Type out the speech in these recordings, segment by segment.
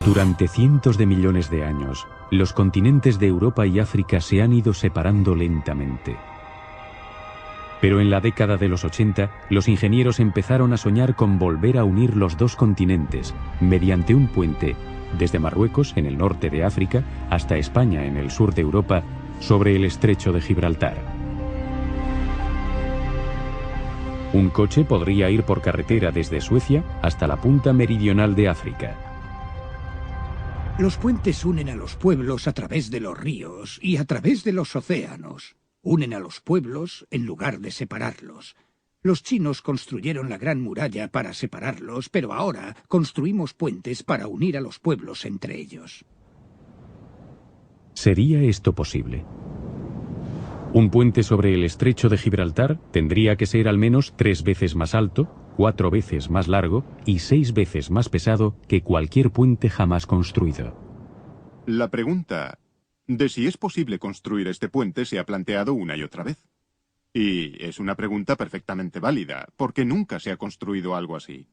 Durante cientos de millones de años, los continentes de Europa y África se han ido separando lentamente. Pero en la década de los 80, los ingenieros empezaron a soñar con volver a unir los dos continentes mediante un puente desde Marruecos, en el norte de África, hasta España, en el sur de Europa, sobre el estrecho de Gibraltar. Un coche podría ir por carretera desde Suecia hasta la punta meridional de África. Los puentes unen a los pueblos a través de los ríos y a través de los océanos. Unen a los pueblos en lugar de separarlos. Los chinos construyeron la Gran Muralla para separarlos, pero ahora construimos puentes para unir a los pueblos entre ellos. ¿Sería esto posible? Un puente sobre el estrecho de Gibraltar tendría que ser al menos 3 veces más alto, 4 veces más largo y 6 veces más pesado que cualquier puente jamás construido. La pregunta de si es posible construir este puente se ha planteado una y otra vez. Y es una pregunta perfectamente válida, porque nunca se ha construido algo así.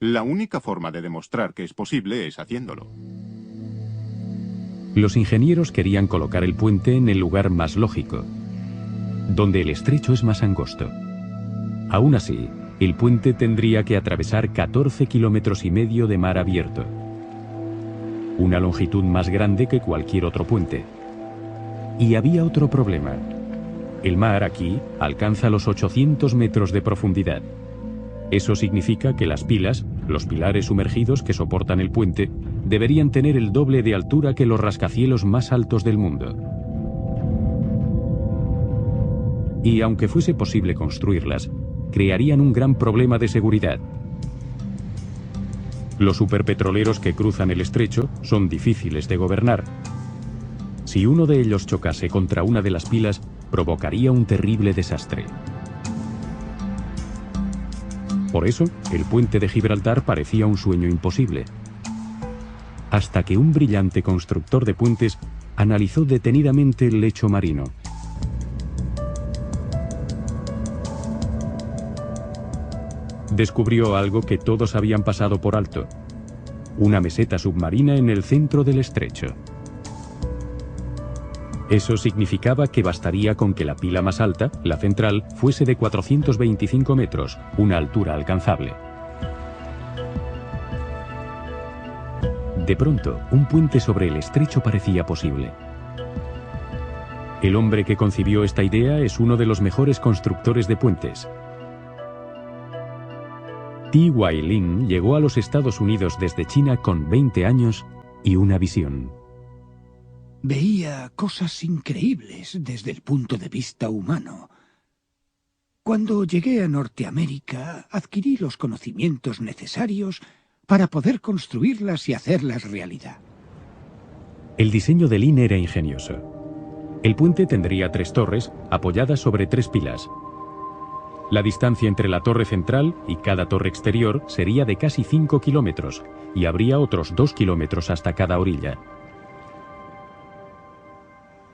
La única forma de demostrar que es posible es haciéndolo. Los ingenieros querían colocar el puente en el lugar más lógico, donde el estrecho es más angosto. Aún así, el puente tendría que atravesar 14,5 kilómetros de mar abierto, una longitud más grande que cualquier otro puente. Y había otro problema. El mar aquí alcanza los 800 metros de profundidad. Eso significa que las pilas, los pilares sumergidos que soportan el puente, deberían tener el doble de altura que los rascacielos más altos del mundo. Y aunque fuese posible construirlas, crearían un gran problema de seguridad. Los superpetroleros que cruzan el estrecho son difíciles de gobernar. Si uno de ellos chocase contra una de las pilas, provocaría un terrible desastre. Por eso, el puente de Gibraltar parecía un sueño imposible. Hasta que un brillante constructor de puentes analizó detenidamente el lecho marino. Descubrió algo que todos habían pasado por alto: una meseta submarina en el centro del estrecho. Eso significaba que bastaría con que la pila más alta, la central, fuese de 425 metros, una altura alcanzable. De pronto, un puente sobre el estrecho parecía posible. El hombre que concibió esta idea es uno de los mejores constructores de puentes. T.Y. Lin llegó a los Estados Unidos desde China con 20 años y una visión. Veía cosas increíbles desde el punto de vista humano. Cuando llegué a Norteamérica, adquirí los conocimientos necesarios para poder construirlas y hacerlas realidad. El diseño de Lin era ingenioso. El puente tendría 3 torres apoyadas sobre 3 pilas. La distancia entre la torre central y cada torre exterior sería de casi 5 kilómetros y habría otros 2 kilómetros hasta cada orilla.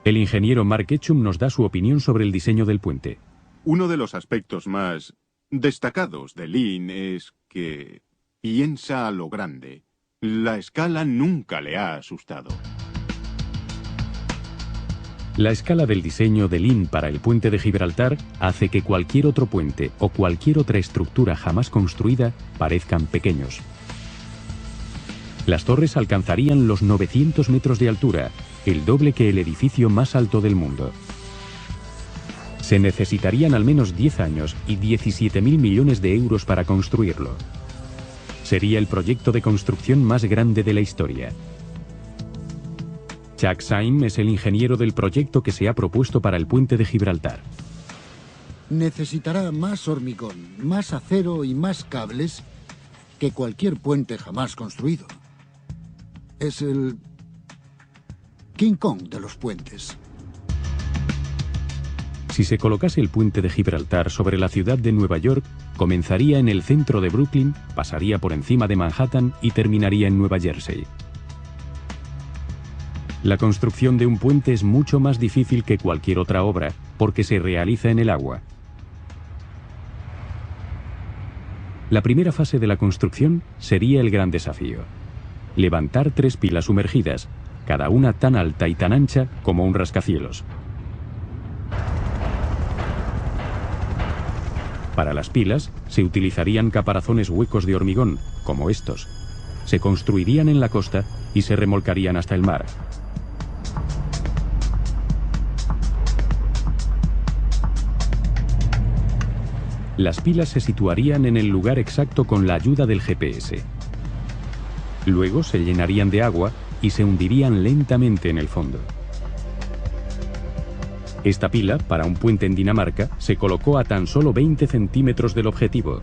El ingeniero Mark Ketchum nos da su opinión sobre el diseño del puente. Uno de los aspectos más destacados de Lin es que piensa a lo grande. La escala nunca le ha asustado. La escala del diseño de Lin para el puente de Gibraltar hace que cualquier otro puente o cualquier otra estructura jamás construida parezcan pequeños. Las torres alcanzarían los 900 metros de altura, el doble que el edificio más alto del mundo. Se necesitarían al menos 10 años y 17.000 millones de euros para construirlo. Sería el proyecto de construcción más grande de la historia. Chuck Syme es el ingeniero del proyecto que se ha propuesto para el puente de Gibraltar. Necesitará más hormigón, más acero y más cables que cualquier puente jamás construido. Es el King Kong de los puentes. Si se colocase el puente de Gibraltar sobre la ciudad de Nueva York, comenzaría en el centro de Brooklyn, pasaría por encima de Manhattan y terminaría en Nueva Jersey. La construcción de un puente es mucho más difícil que cualquier otra obra, porque se realiza en el agua. La primera fase de la construcción sería el gran desafío. levantar 3 pilas sumergidas, cada una tan alta y tan ancha como un rascacielos. Para las pilas se utilizarían caparazones huecos de hormigón, como estos. Se construirían en la costa y se remolcarían hasta el mar. Las pilas se situarían en el lugar exacto con la ayuda del GPS. Luego se llenarían de agua y se hundirían lentamente en el fondo. Esta pila, para un puente en Dinamarca, se colocó a tan solo 20 centímetros del objetivo.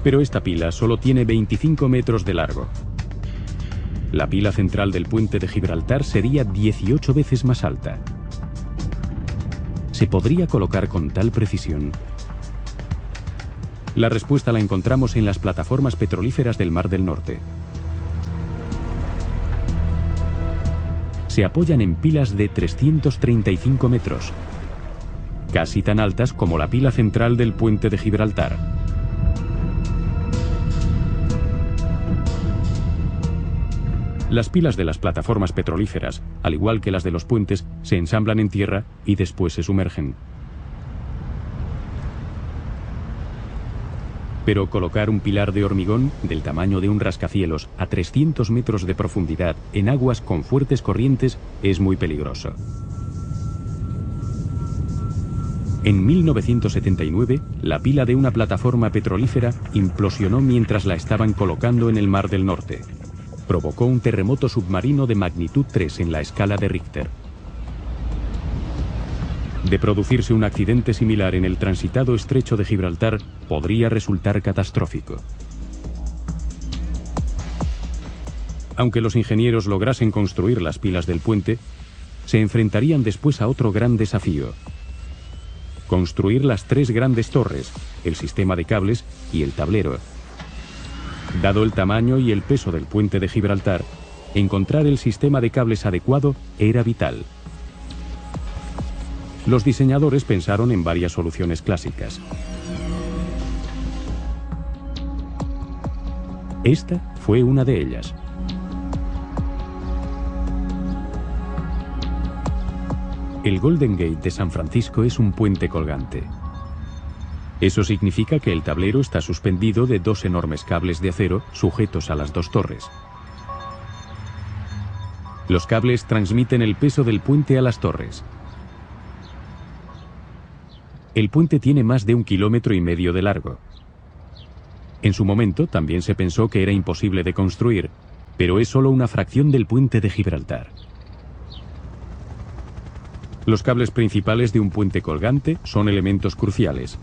Pero esta pila solo tiene 25 metros de largo. La pila central del puente de Gibraltar sería 18 veces más alta. ¿Se podría colocar con tal precisión? La respuesta la encontramos en las plataformas petrolíferas del Mar del Norte. Se apoyan en pilas de 335 metros, casi tan altas como la pila central del puente de Gibraltar. Las pilas de las plataformas petrolíferas, al igual que las de los puentes, se ensamblan en tierra y después se sumergen. Pero colocar un pilar de hormigón del tamaño de un rascacielos a 300 metros de profundidad en aguas con fuertes corrientes es muy peligroso. En 1979, la pila de una plataforma petrolífera implosionó mientras la estaban colocando en el Mar del Norte. Provocó un terremoto submarino de magnitud 3 en la escala de Richter. De producirse un accidente similar en el transitado estrecho de Gibraltar, podría resultar catastrófico. Aunque los ingenieros lograsen construir las pilas del puente, se enfrentarían después a otro gran desafío: construir las 3 grandes torres, el sistema de cables y el tablero. Dado el tamaño y el peso del puente de Gibraltar, encontrar el sistema de cables adecuado era vital. Los diseñadores pensaron en varias soluciones clásicas. Esta fue una de ellas. El Golden Gate de San Francisco es un puente colgante. Eso significa que el tablero está suspendido de 2 enormes cables de acero sujetos a las 2 torres. Los cables transmiten el peso del puente a las torres. El puente tiene más de 1,5 kilómetros de largo. En su momento también se pensó que era imposible de construir, pero es solo una fracción del puente de Gibraltar. Los cables principales de un puente colgante son elementos cruciales.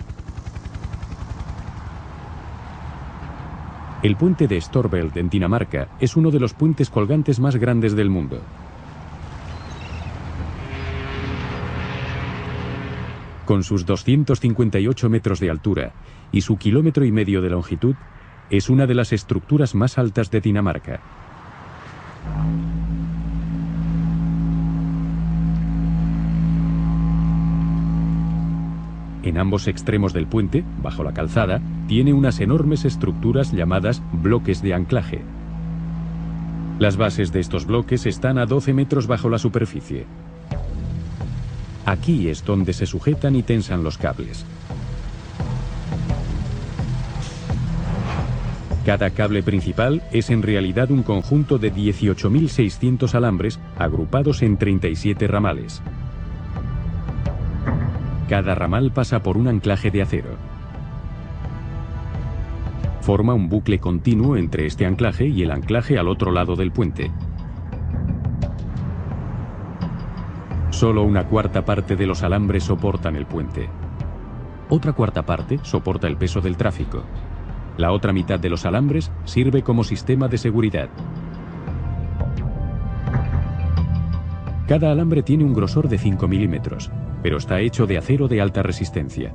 El puente de Storebælt en Dinamarca es uno de los puentes colgantes más grandes del mundo. Con sus 258 metros de altura y su 1,5 kilómetros de longitud, es una de las estructuras más altas de Dinamarca. En ambos extremos del puente, bajo la calzada, tiene unas enormes estructuras llamadas bloques de anclaje. Las bases de estos bloques están a 12 metros bajo la superficie. Aquí es donde se sujetan y tensan los cables. Cada cable principal es en realidad un conjunto de 18.600 alambres agrupados en 37 ramales. Cada ramal pasa por un anclaje de acero. Forma un bucle continuo entre este anclaje y el anclaje al otro lado del puente. Solo una cuarta parte de los alambres soportan el puente. Otra cuarta parte soporta el peso del tráfico. La otra mitad de los alambres sirve como sistema de seguridad. Cada alambre tiene un grosor de 5 milímetros, pero está hecho de acero de alta resistencia.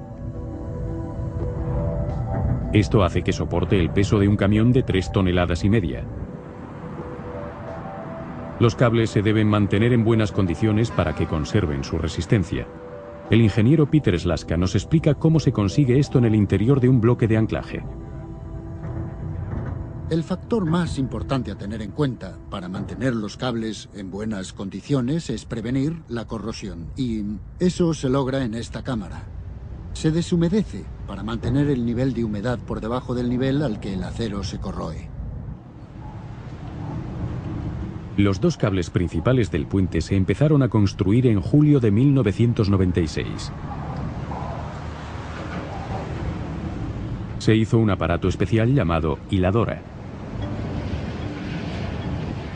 Esto hace que soporte el peso de un camión de 3,5 toneladas. Los cables se deben mantener en buenas condiciones para que conserven su resistencia. El ingeniero Peter Slaska nos explica cómo se consigue esto en el interior de un bloque de anclaje. El factor más importante a tener en cuenta para mantener los cables en buenas condiciones es prevenir la corrosión, y eso se logra en esta cámara. Se deshumedece para mantener el nivel de humedad por debajo del nivel al que el acero se corroe. Los dos cables principales del puente se empezaron a construir en julio de 1996. Se hizo un aparato especial llamado hiladora.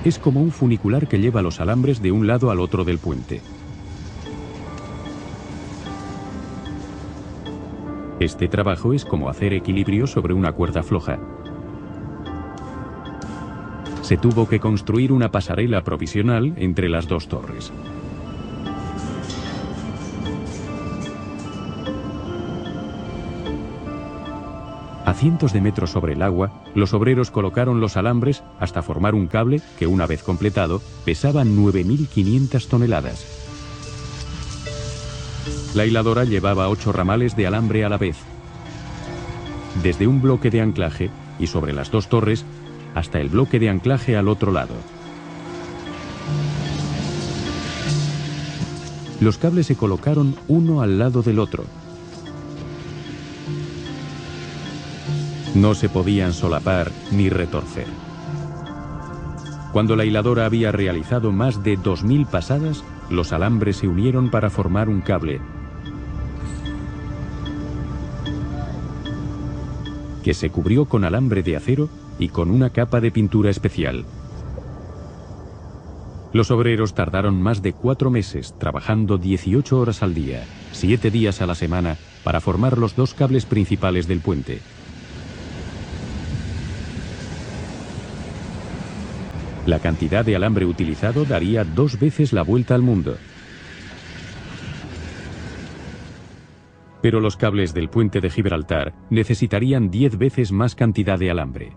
Es como un funicular que lleva los alambres de un lado al otro del puente. Este trabajo es como hacer equilibrio sobre una cuerda floja. Se tuvo que construir una pasarela provisional entre las dos torres. A cientos de metros sobre el agua, los obreros colocaron los alambres hasta formar un cable que, una vez completado, pesaba 9.500 toneladas. La hiladora llevaba 8 ramales de alambre a la vez, desde un bloque de anclaje y sobre las dos torres hasta el bloque de anclaje al otro lado. Los cables se colocaron uno al lado del otro. No se podían solapar ni retorcer. Cuando la hiladora había realizado más de 2000 pasadas, los alambres se unieron para formar un cable que se cubrió con alambre de acero y con una capa de pintura especial. Los obreros tardaron más de 4 meses trabajando 18 horas al día, 7 días a la semana, para formar los dos cables principales del puente. La cantidad de alambre utilizado daría 2 veces la vuelta al mundo. Pero los cables del puente de Gibraltar necesitarían 10 veces más cantidad de alambre.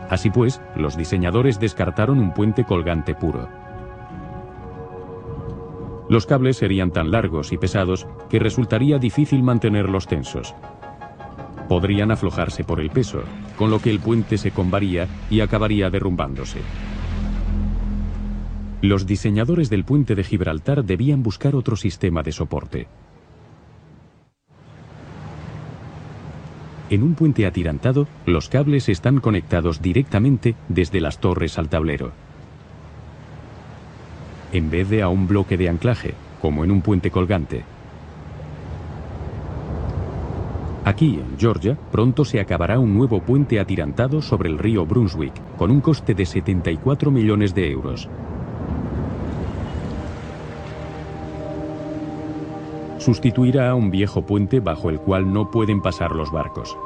Así pues, los diseñadores descartaron un puente colgante puro. Los cables serían tan largos y pesados que resultaría difícil mantenerlos tensos. Podrían aflojarse por el peso, con lo que el puente se combaría y acabaría derrumbándose. Los diseñadores del puente de Gibraltar debían buscar otro sistema de soporte. En un puente atirantado, los cables están conectados directamente desde las torres al tablero, en vez de a un bloque de anclaje, como en un puente colgante. Aquí, en Georgia, pronto se acabará un nuevo puente atirantado sobre el río Brunswick, con un coste de 74 millones de euros. Sustituirá a un viejo puente bajo el cual no pueden pasar los barcos.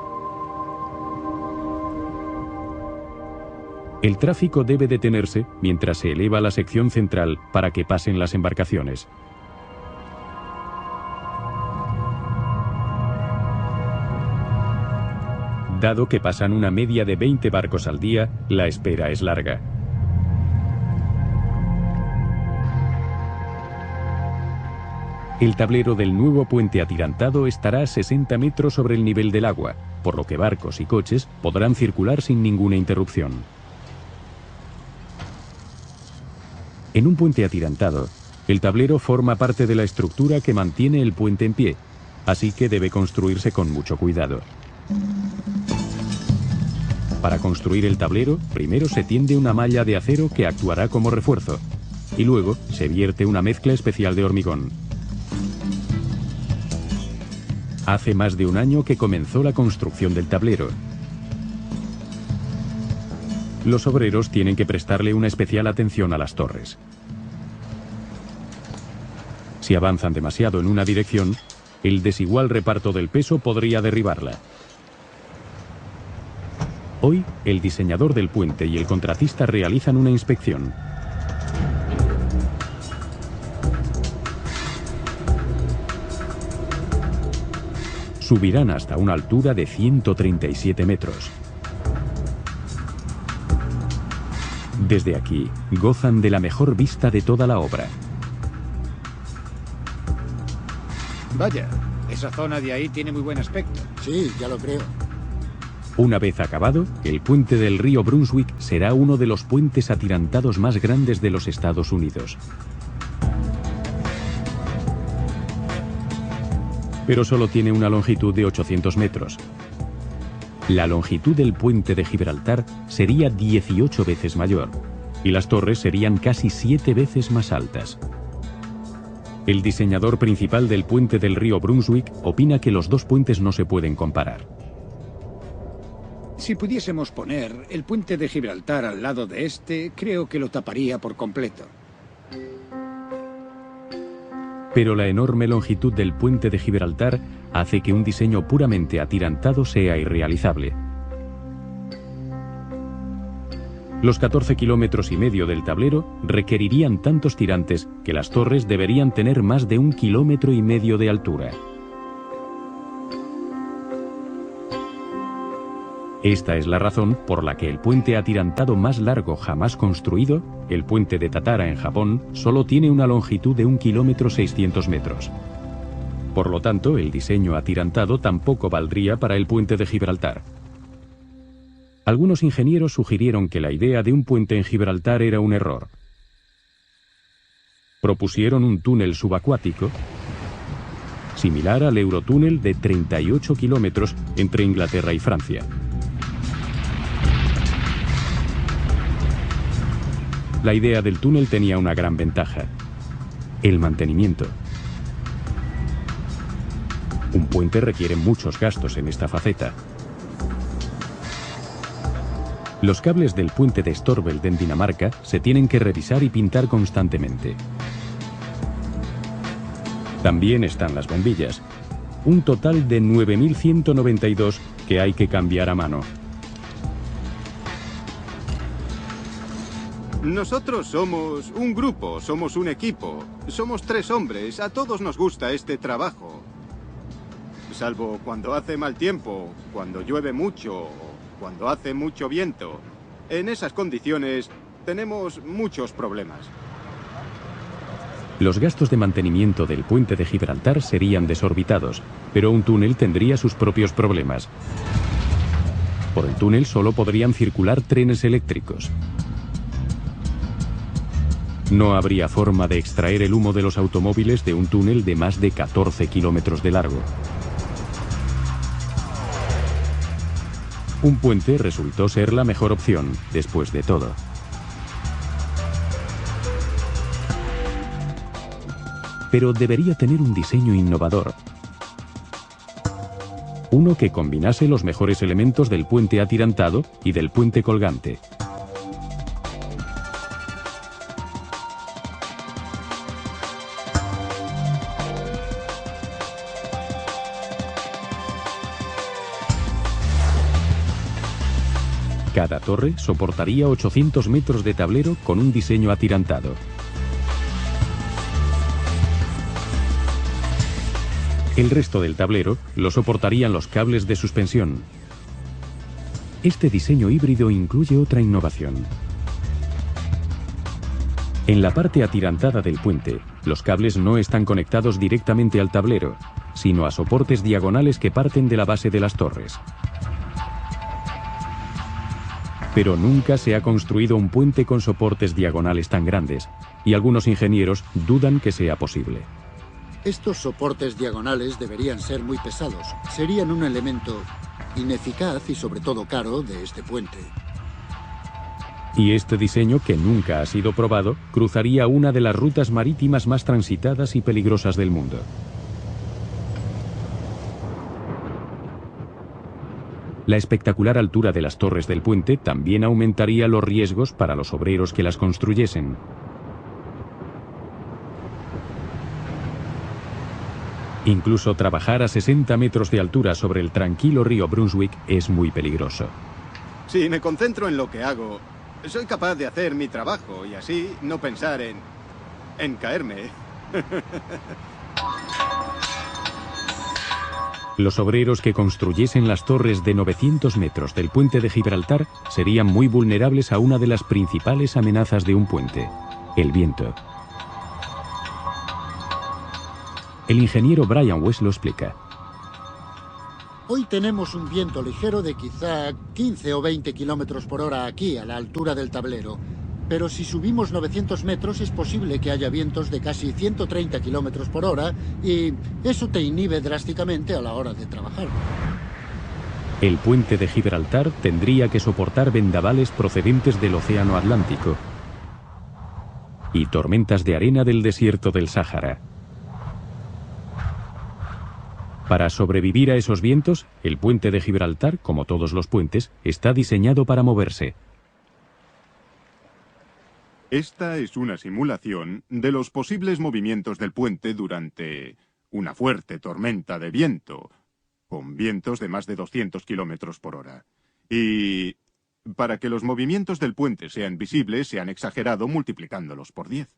El tráfico debe detenerse mientras se eleva la sección central para que pasen las embarcaciones. Dado que pasan una media de 20 barcos al día, la espera es larga. El tablero del nuevo puente atirantado estará a 60 metros sobre el nivel del agua, por lo que barcos y coches podrán circular sin ninguna interrupción. En un puente atirantado, el tablero forma parte de la estructura que mantiene el puente en pie, así que debe construirse con mucho cuidado. Para construir el tablero, primero se tiende una malla de acero que actuará como refuerzo, y luego se vierte una mezcla especial de hormigón. Hace más de un año que comenzó la construcción del tablero. Los obreros tienen que prestarle una especial atención a las torres. Si avanzan demasiado en una dirección, el desigual reparto del peso podría derribarla. Hoy, el diseñador del puente y el contratista realizan una inspección. Subirán hasta una altura de 137 metros. Desde aquí, gozan de la mejor vista de toda la obra. Vaya, esa zona de ahí tiene muy buen aspecto. Sí, ya lo creo. Una vez acabado, el puente del río Brunswick será uno de los puentes atirantados más grandes de los Estados Unidos. Pero solo tiene una longitud de 800 metros. La longitud del puente de Gibraltar sería 18 veces mayor, y las torres serían casi 7 veces más altas. El diseñador principal del puente del río Brunswick opina que los dos puentes no se pueden comparar. Si pudiésemos poner el puente de Gibraltar al lado de este, creo que lo taparía por completo. Pero la enorme longitud del puente de Gibraltar hace que un diseño puramente atirantado sea irrealizable. Los 14,5 kilómetros del tablero requerirían tantos tirantes que las torres deberían tener más de 1,5 kilómetros de altura. Esta es la razón por la que el puente atirantado más largo jamás construido, el puente de Tatara en Japón, solo tiene una longitud de 1,6 kilómetros. Por lo tanto, el diseño atirantado tampoco valdría para el puente de Gibraltar. Algunos ingenieros sugirieron que la idea de un puente en Gibraltar era un error. Propusieron un túnel subacuático similar al Eurotúnel de 38 kilómetros entre Inglaterra y Francia. La idea del túnel tenía una gran ventaja: el mantenimiento. Un puente requiere muchos gastos en esta faceta. Los cables del puente de Storebælt en Dinamarca se tienen que revisar y pintar constantemente. También están las bombillas, un total de 9.192 que hay que cambiar a mano. Nosotros somos un grupo, somos un equipo, somos 3 hombres, a todos nos gusta este trabajo. Salvo cuando hace mal tiempo, cuando llueve mucho, o cuando hace mucho viento. En esas condiciones tenemos muchos problemas. Los gastos de mantenimiento del puente de Gibraltar serían desorbitados, pero un túnel tendría sus propios problemas. Por el túnel solo podrían circular trenes eléctricos. No habría forma de extraer el humo de los automóviles de un túnel de más de 14 kilómetros de largo. Un puente resultó ser la mejor opción, después de todo. Pero debería tener un diseño innovador. Uno que combinase los mejores elementos del puente atirantado y del puente colgante. Cada torre soportaría 800 metros de tablero con un diseño atirantado. El resto del tablero lo soportarían los cables de suspensión. Este diseño híbrido incluye otra innovación. En la parte atirantada del puente, los cables no están conectados directamente al tablero, sino a soportes diagonales que parten de la base de las torres. Pero nunca se ha construido un puente con soportes diagonales tan grandes, y algunos ingenieros dudan que sea posible. Estos soportes diagonales deberían ser muy pesados. Serían un elemento ineficaz y sobre todo caro de este puente. Y este diseño, que nunca ha sido probado, cruzaría una de las rutas marítimas más transitadas y peligrosas del mundo. La espectacular altura de las torres del puente también aumentaría los riesgos para los obreros que las construyesen. Incluso trabajar a 60 metros de altura sobre el tranquilo río Brunswick es muy peligroso. Si me concentro en lo que hago, soy capaz de hacer mi trabajo y así no pensar en caerme. Los obreros que construyesen las torres de 900 metros del puente de Gibraltar serían muy vulnerables a una de las principales amenazas de un puente: el viento. El ingeniero Brian West lo explica. Hoy tenemos un viento ligero de quizá 15 o 20 kilómetros por hora aquí, a la altura del tablero. Pero si subimos 900 metros es posible que haya vientos de casi 130 kilómetros por hora y eso te inhibe drásticamente a la hora de trabajar. El puente de Gibraltar tendría que soportar vendavales procedentes del Océano Atlántico y tormentas de arena del desierto del Sáhara. Para sobrevivir a esos vientos, el puente de Gibraltar, como todos los puentes, está diseñado para moverse. Esta es una simulación de los posibles movimientos del puente durante una fuerte tormenta de viento, con vientos de más de 200 kilómetros por hora. Y para que los movimientos del puente sean visibles, se han exagerado multiplicándolos por 10.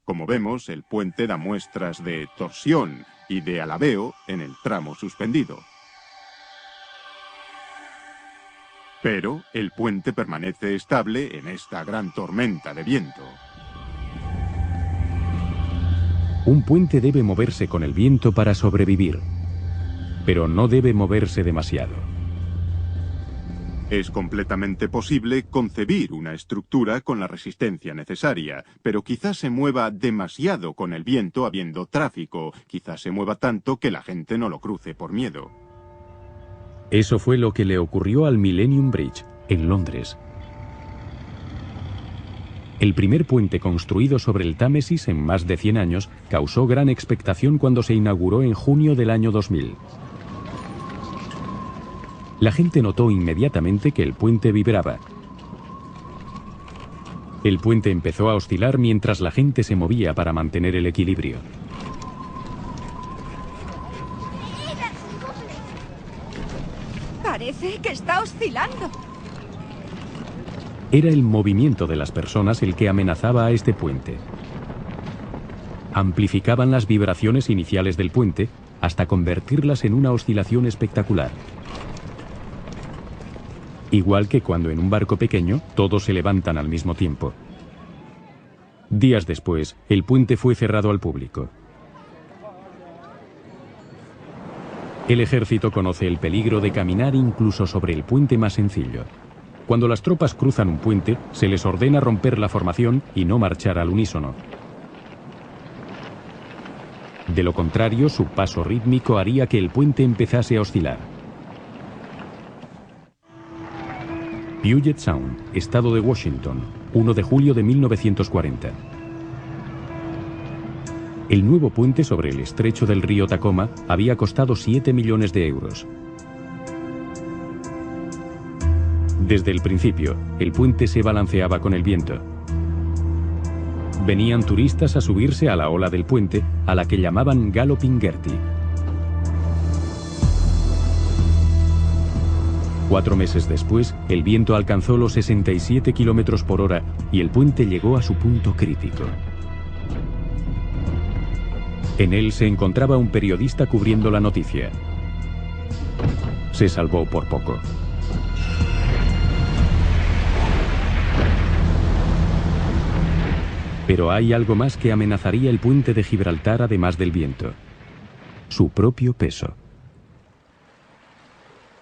Como vemos, el puente da muestras de torsión y de alabeo en el tramo suspendido. Pero el puente permanece estable en esta gran tormenta de viento. Un puente debe moverse con el viento para sobrevivir, pero no debe moverse demasiado. Es completamente posible concebir una estructura con la resistencia necesaria, pero quizás se mueva demasiado con el viento habiendo tráfico, quizás se mueva tanto que la gente no lo cruce por miedo. Eso fue lo que le ocurrió al Millennium Bridge, en Londres. El primer puente construido sobre el Támesis en más de 100 años causó gran expectación cuando se inauguró en junio del año 2000. La gente notó inmediatamente que el puente vibraba. El puente empezó a oscilar mientras la gente se movía para mantener el equilibrio. Parece que está oscilando. Era el movimiento de las personas el que amenazaba a este puente. Amplificaban las vibraciones iniciales del puente hasta convertirlas en una oscilación espectacular. Igual que cuando en un barco pequeño todos se levantan al mismo tiempo. Días después, el puente fue cerrado al público. El ejército conoce el peligro de caminar incluso sobre el puente más sencillo. Cuando las tropas cruzan un puente, se les ordena romper la formación y no marchar al unísono. De lo contrario, su paso rítmico haría que el puente empezase a oscilar. Puget Sound, estado de Washington, 1 de julio de 1940. El nuevo puente sobre el estrecho del río Tacoma había costado 7 millones de euros. Desde el principio, el puente se balanceaba con el viento. Venían turistas a subirse a la ola del puente, a la que llamaban Galloping Gertie. 4 meses después, el viento alcanzó los 67 kilómetros por hora y el puente llegó a su punto crítico. En él se encontraba un periodista cubriendo la noticia. Se salvó por poco. Pero hay algo más que amenazaría el puente de Gibraltar además del viento: su propio peso.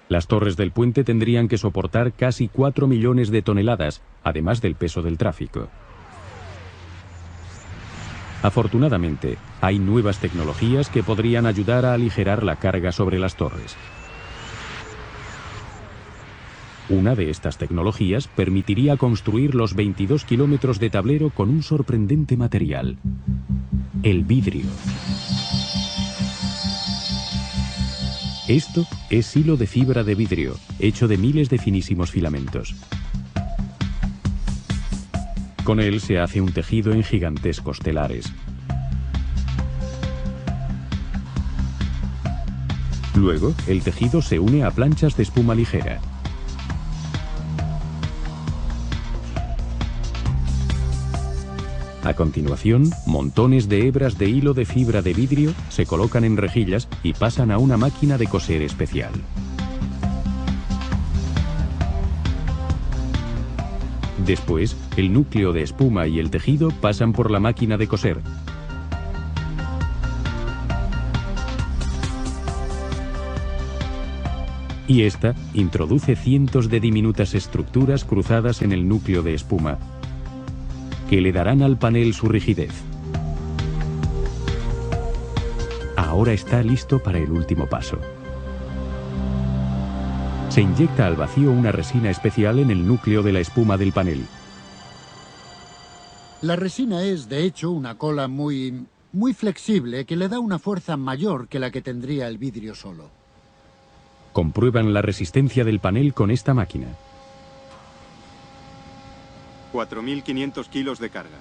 Las torres del puente tendrían que soportar casi 4 millones de toneladas, además del peso del tráfico. Afortunadamente, hay nuevas tecnologías que podrían ayudar a aligerar la carga sobre las torres. Una de estas tecnologías permitiría construir los 22 kilómetros de tablero con un sorprendente material: el vidrio. Esto es hilo de fibra de vidrio, hecho de miles de finísimos filamentos. Con él se hace un tejido en gigantescos telares. Luego, el tejido se une a planchas de espuma ligera. A continuación, montones de hebras de hilo de fibra de vidrio se colocan en rejillas y pasan a una máquina de coser especial. Después, el núcleo de espuma y el tejido pasan por la máquina de coser. Y esta introduce cientos de diminutas estructuras cruzadas en el núcleo de espuma, que le darán al panel su rigidez. Ahora está listo para el último paso. Se inyecta al vacío una resina especial en el núcleo de la espuma del panel. La resina es, de hecho, una cola muy flexible que le da una fuerza mayor que la que tendría el vidrio solo. Comprueban la resistencia del panel con esta máquina. 4.500 kilos de carga.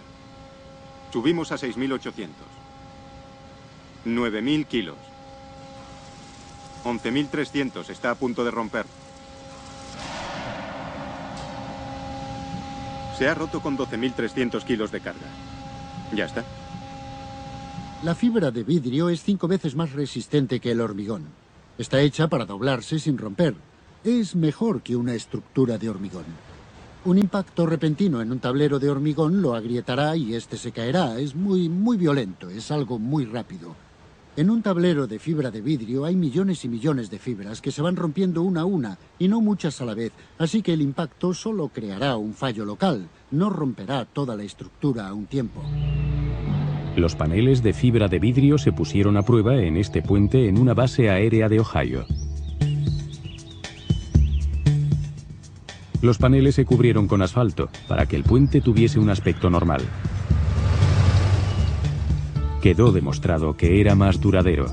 Subimos a 6.800. 9.000 kilos. 11.300. Está a punto de romper. Se ha roto con 12.300 kilos de carga. Ya está. La fibra de vidrio es 5 veces más resistente que el hormigón. Está hecha para doblarse sin romper. Es mejor que una estructura de hormigón. Un impacto repentino en un tablero de hormigón lo agrietará y este se caerá. Es muy violento, es algo muy rápido. En un tablero de fibra de vidrio hay millones y millones de fibras que se van rompiendo una a una y no muchas a la vez, así que el impacto solo creará un fallo local, no romperá toda la estructura a un tiempo. Los paneles de fibra de vidrio se pusieron a prueba en este puente en una base aérea de Ohio. Los paneles se cubrieron con asfalto para que el puente tuviese un aspecto normal. Quedó demostrado que era más duradero.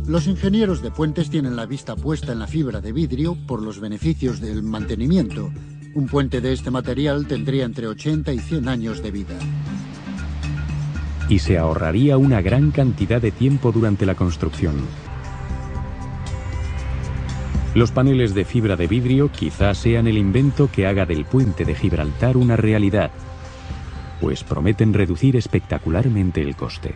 Los ingenieros de puentes tienen la vista puesta en la fibra de vidrio por los beneficios del mantenimiento. Un puente de este material tendría entre 80 y 100 años de vida. Y se ahorraría una gran cantidad de tiempo durante la construcción. Los paneles de fibra de vidrio quizás sean el invento que haga del puente de Gibraltar una realidad, pues prometen reducir espectacularmente el coste.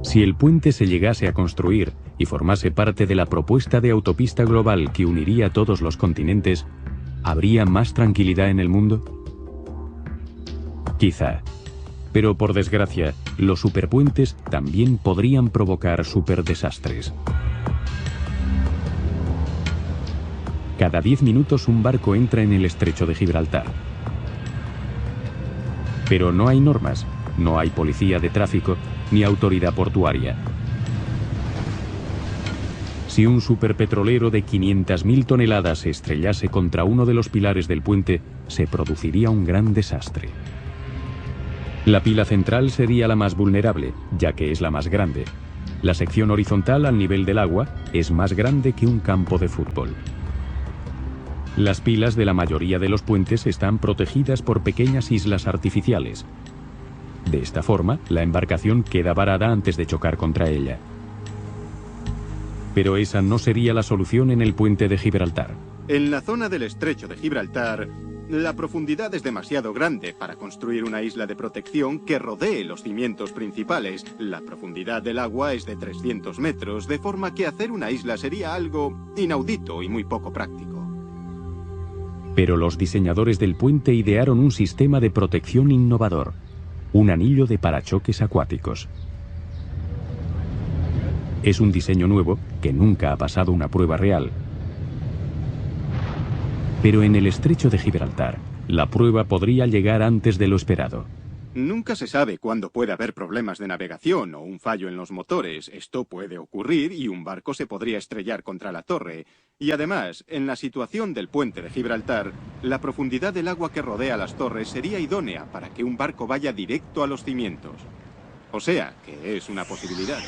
Si el puente se llegase a construir y formase parte de la propuesta de autopista global que uniría todos los continentes, ¿habría más tranquilidad en el mundo? Quizá. Pero por desgracia, los superpuentes también podrían provocar superdesastres. Cada 10 minutos un barco entra en el estrecho de Gibraltar. Pero no hay normas, no hay policía de tráfico, ni autoridad portuaria. Si un superpetrolero de 500.000 toneladas se estrellase contra uno de los pilares del puente, se produciría un gran desastre. La pila central sería la más vulnerable, ya que es la más grande. La sección horizontal al nivel del agua es más grande que un campo de fútbol. Las pilas de la mayoría de los puentes están protegidas por pequeñas islas artificiales. De esta forma, la embarcación queda varada antes de chocar contra ella. Pero esa no sería la solución en el puente de Gibraltar. En la zona del estrecho de Gibraltar, la profundidad es demasiado grande para construir una isla de protección que rodee los cimientos principales. La profundidad del agua es de 300 metros, de forma que hacer una isla sería algo inaudito y muy poco práctico. Pero los diseñadores del puente idearon un sistema de protección innovador, un anillo de parachoques acuáticos. Es un diseño nuevo que nunca ha pasado una prueba real. Pero en el estrecho de Gibraltar, la prueba podría llegar antes de lo esperado. Nunca se sabe cuándo puede haber problemas de navegación o un fallo en los motores. Esto puede ocurrir y un barco se podría estrellar contra la torre. Y además, en la situación del puente de Gibraltar, la profundidad del agua que rodea las torres sería idónea para que un barco vaya directo a los cimientos. O sea, que es una posibilidad.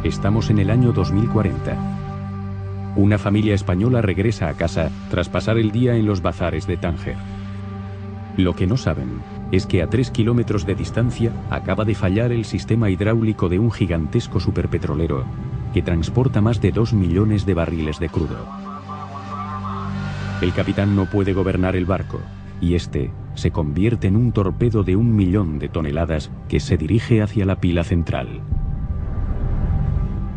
Estamos en el año 2040. Una familia española regresa a casa tras pasar el día en los bazares de Tánger. Lo que no saben es que a 3 kilómetros de distancia acaba de fallar el sistema hidráulico de un gigantesco superpetrolero que transporta más de 2 millones de barriles de crudo. El capitán no puede gobernar el barco y este se convierte en un torpedo de 1 millón de toneladas que se dirige hacia la pila central.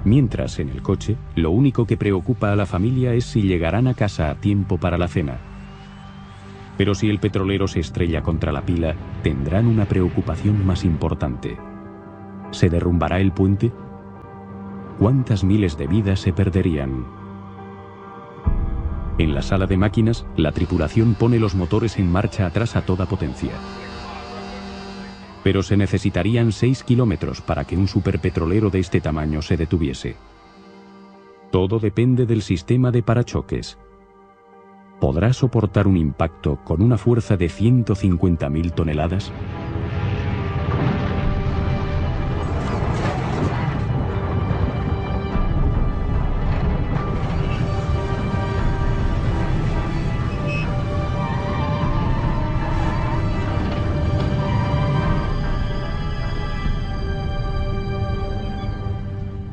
Mientras, en el coche, lo único que preocupa a la familia es si llegarán a casa a tiempo para la cena. Pero si el petrolero se estrella contra la pila, tendrán una preocupación más importante. ¿Se derrumbará el puente? ¿Cuántas miles de vidas se perderían? En la sala de máquinas, la tripulación pone los motores en marcha atrás a toda potencia. Pero se necesitarían 6 kilómetros para que un superpetrolero de este tamaño se detuviese. Todo depende del sistema de parachoques. ¿Podrá soportar un impacto con una fuerza de 150.000 toneladas?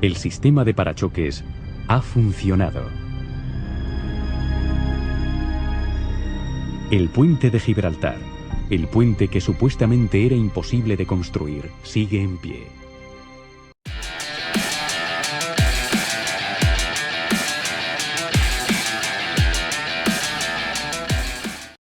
El sistema de parachoques ha funcionado. El puente de Gibraltar, el puente que supuestamente era imposible de construir, sigue en pie.